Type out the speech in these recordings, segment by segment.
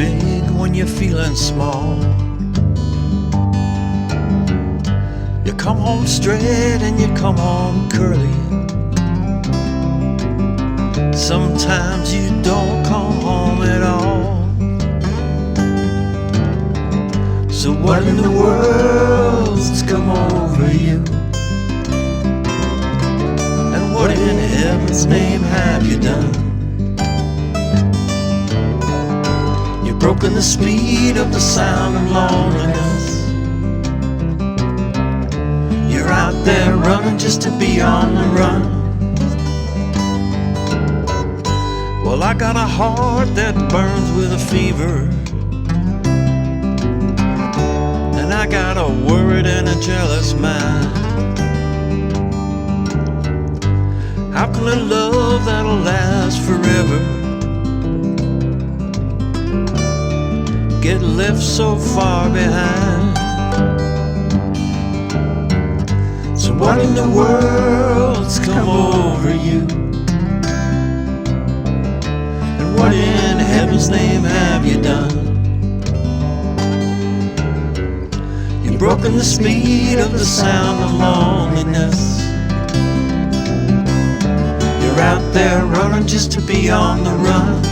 big when you're feeling small. You come home straight and you come home curly. Sometimes you don't come home at all. So what in the world's come over you? And what in heaven's name have you done? You've broken the speed of the sound of loneliness. You're out there running just to be on the run. Well, I got a heart that burns with a fever, and I got a worried and a jealous mind. How can a love that'll last forever get left so far behind? So what in the world's come over you? And what in heaven's name have you done? You've broken the speed of the sound of loneliness. You're out there running just to be on the run.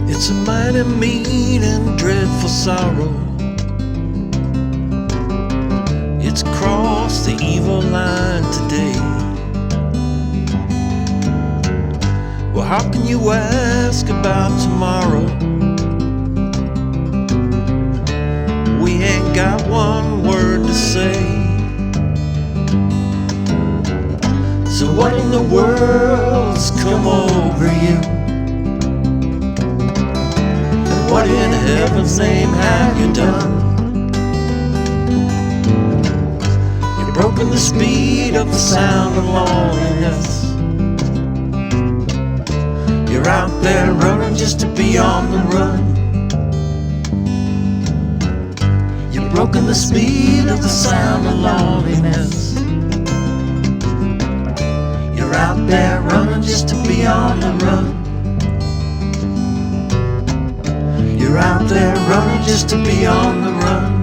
It's a mighty mean and dreadful sorrow. It's crossed the evil line today. Well, how can you ask about tomorrow? We ain't got one word to say. So what in the world's come over you? What in heaven's name have you done? You've broken the speed of the sound of loneliness. You're out there running just to be on the run. You've broken the speed of the sound of loneliness. You're out there running just to be on the run. You're out there running just to be on the run.